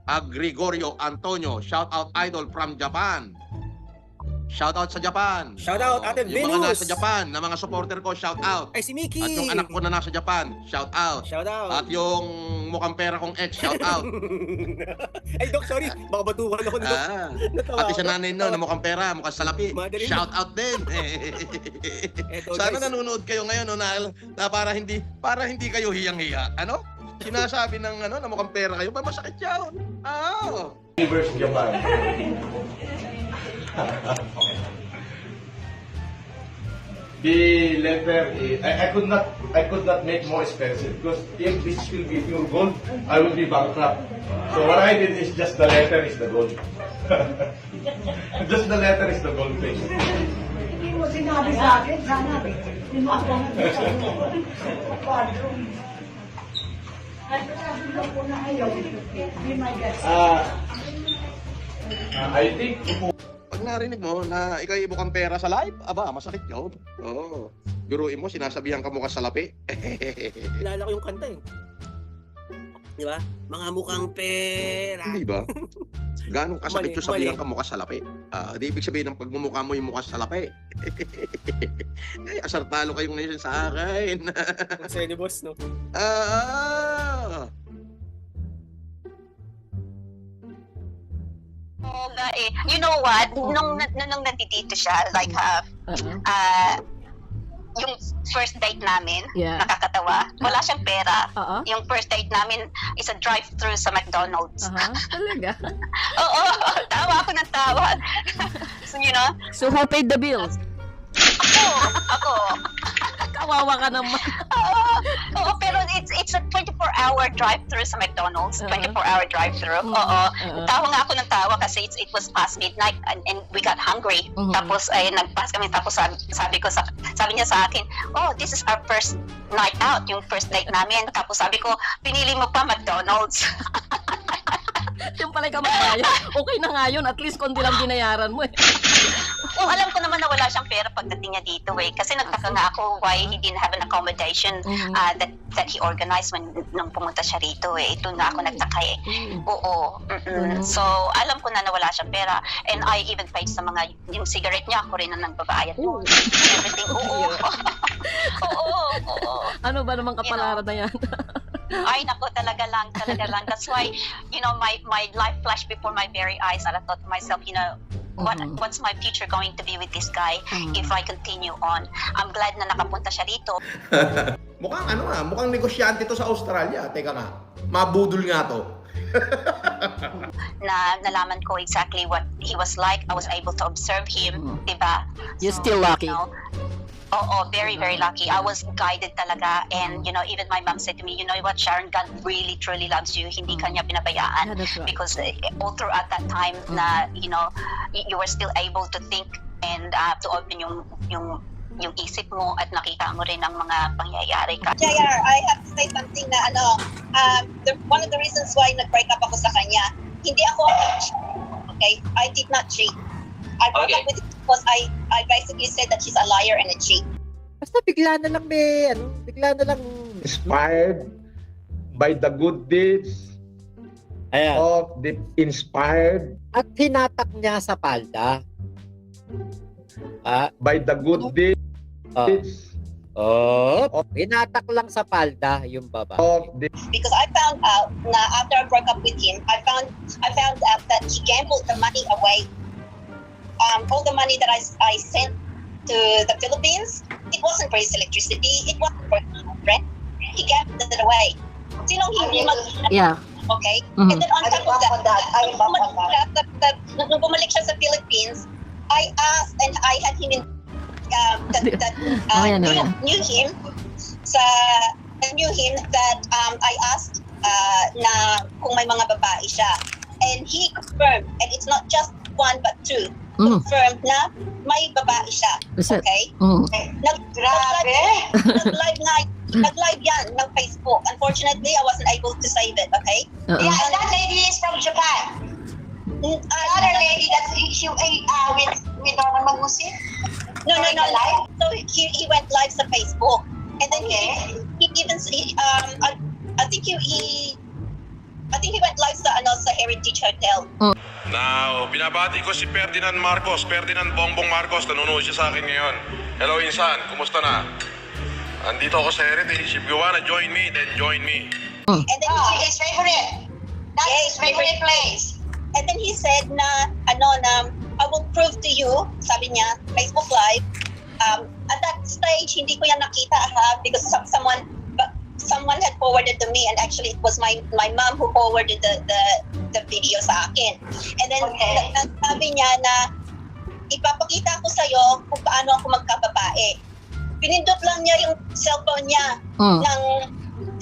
Gregorio Antonio, shout out idol from Japan. Shout out sa Japan. Shout out, Ate Yung mga Venus. nasa Japan, na mga supporter ko, shout out. Ay, si Mickey. At yung anak ko na nasa Japan, shout out. Shout out. At yung mukhang pera kong ex, shout out. Ay, Dok, sorry. Baka batukan ako ni Dok. Natawa Pati ako. sa nanay no, na mukhang pera, mukhang salapi. Madaling- Shout out din. Eto, Sana guys. nanonood kayo ngayon no, na para hindi kayo hiyang-hiya. Ano? Sinasabi ng na mukhang pera kayo, ba masakit yun? Versus Japan. The letter I could not make more expensive because if this will be pure gold, I will be bankrupt. So what I did is just the letter is the gold. Just the letter is the gold thing. Hindi mo sinabi sa akin, sana hindi mo ako Ay, sabi ko po na ayaw. Be my guest. I think Pag narinig mo na ikaw ay mukhang pera sa live, aba, masakit yun. Oo. Biruin mo, sinasabihan ka mukha salapi. Kilala ko yung kanta eh. Di ba? Mga mukhang pera. Hindi ba? Ganong kasakit Mali, yung sabihan mali. ka mukha salapi. Di ibig sabihin ng pagmumukha mo yung mukha salapi. Ay, asar talo kayo ngayon sa akin. Masaya ni boss, no? You know what? Nung nandito siya, like, yung first date namin, Yeah. nakakatawa. Wala siyang pera. Oo. Yung first date namin is a drive-thru sa McDonald's. Talaga. Oo, tawa ako ng tawa. So, you know, So who paid the bill? ako. Kawawa ka naman. Oo, pero it's a 24-hour drive-thru sa McDonald's. 24-hour drive-thru. Oo. Tawa nga ako ng tawa kasi it was past midnight and we got hungry. Tapos ay nagpas kami tapos sabi niya sa akin, "Oh, this is our first night out, yung first date namin." Tapos sabi ko, "Pinili mo pa McDonald's." Yung pala ka magbayad. Okay na nga yun. At least kundi lang binayaran mo eh. Oh, alam ko naman na wala siyang pera pagdating niya dito eh. Kasi nagtaka nga ako why he didn't have an accommodation that he organized nung pumunta siya rito eh. Ito na ako nagtaka eh. Oo. So, alam ko na wala siyang pera. And I even paid sa mga, yung cigarette niya, ako rin ang nagbabayad. Everything. Oo. Oo. Ano ba naman kapalaran na yan? Ay, nako, talaga lang. That's why, you know, my life flashed before my very eyes. And I thought to myself, you know, what's my future going to be with this guy if I continue on? I'm glad na nakapunta siya rito. Mukhang negosyante to sa Australia. Teka nga, mabudol nga to. Na nalaman ko exactly what he was like. I was able to observe him, diba? You're still lucky. You know, oh, very, very lucky. I was guided talaga. And, you know, even my mom said to me, you know what, Sharon, God really, truly loves you. Hindi ka niya pinabayaan. Yeah, that's right. Because all throughout that time na, you know, you were still able to think and to open yung isip mo at nakita mo rin ang mga pangyayari ka. JR, I have to say something na one of the reasons why nag-break up ako sa kanya, hindi ako okay? I did not cheat. I broke up with him because I basically said that she's a liar and a cheat. Basta bigla na lang bigla na lang. Inspired by the good deeds Ayan. of the inspired At hinatak niya sa palda. by the good deeds Hinatak lang sa palda yung babae. of the Because I found out na after I broke up with him, I found out that he gambled the money away. All the money that I sent to the Philippines, it wasn't for his electricity, it wasn't for his rent. He gambled it away. Sinong hindi Yeah. okay? Mhm. And then on top of that, nung bumalik siya sa Philippines, I asked and I had him in knew him that I asked na kung may mga babae siya. And he confirmed, and it's not just one but two, confirmed na may babae siya. Is it? Okay? Nag-live yan ng Facebook. Unfortunately, I wasn't able to save it, okay? Yeah, that lady is from Japan. Another lady that's with Norman Magusi. No. So he went live sa Facebook. And then he even I think he went live sa sa Heritage Hotel. Now, binabati ko si Ferdinand Marcos, Ferdinand Bongbong Marcos, nanonood siya sa akin ngayon. Hello, Insan, kumusta na? Andito ako sa Heritage. If you wanna join me, then join me. And then Oh, his favorite. That's his favorite place. And then he said na, I will prove to you, sabi niya, Facebook Live. At that stage, hindi ko yan nakita because someone had forwarded to me, and actually it was my mom who forwarded the video sa akin. And then sabi niya na ipapakita ko sa'yo kung paano ako magkababae. Pinindot lang niya yung cellphone niya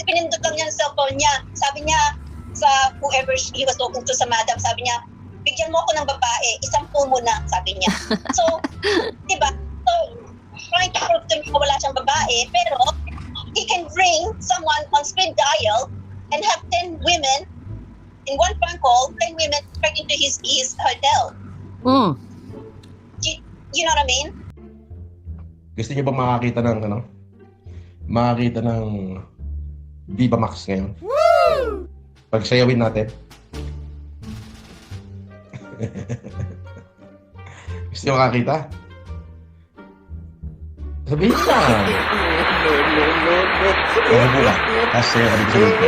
pinindot lang niya yung cellphone niya. Sabi niya sa whoever he was talking to, sa madam, sabi niya, bigyan mo ako ng babae, 10 mo na, sabi niya. So, diba? So, trying to prove to me na wala siyang babae, pero he can bring someone on speed dial and have 10 women in one phone call, 10 women straight into his hotel. You know what I mean? Gusto niyo ba makakita ng makakita ng Viva Max ngayon? Woo! Pagsayawin natin. Gusto niyo makakita? Sabihin na. Ano po ba? Kasi ako dito sa lupa.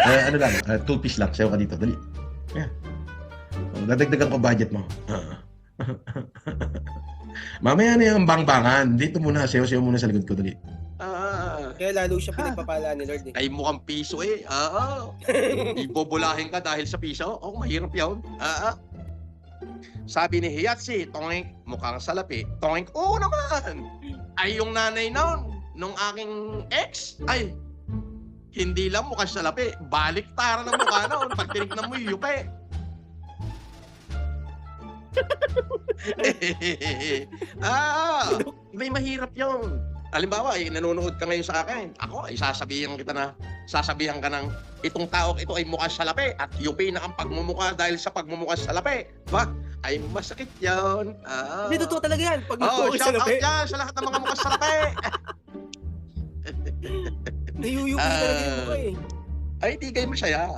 Ano lang, 2 piece lang. Sayo ka dito. Dali. Yeah. Dadagdagan ko budget mo. Mamaya na yung bangbangan. Dito muna. Sayo muna sa likod ko. Dali. Kaya lalo siya pinagpapala ni Lord eh. Ay mukhang piso eh. Ibobolahin ka dahil sa piso. Mahirap yun. Sabi ni Hiyatsi, Tongink, mukhang salapi. Tongink, oo naman. Ay yung nanay nung aking ex, ay hindi lang mukhang salapi. Baliktaran ng mukha noon. Pag tinignan mo yung yupe. May mahirap yun. Halimbawa, nanonood ka ngayon sa akin. Ako, sasabihan ka ng itong tao ito ay mukhang salapi at yupi na ang pagmumukha dahil sa pagmumukha salapi. Ba? Ay masakit yun. Hindi, totoo talaga yan. Pag Shout out yan sa lahat ng mga mukhang salapi. nayuyuki talaga yung mukha eh. Ay, di kayo masaya.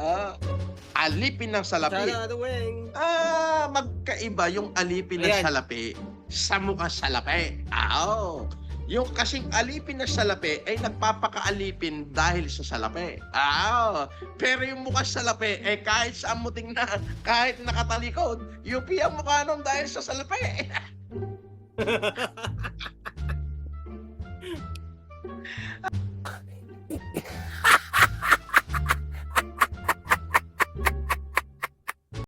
Alipin ng salapi. Shout out, Weng. Magkaiba yung alipin ng Ayan. salapi sa mukha salapi. Yung kasing alipin ng salapi ay nagpapakaalipin dahil sa salapi. Pero yung mukha salapi ay kahit saan mo tingnan, kahit nakatalikod, yupi ang mukha nun dahil sa salapi.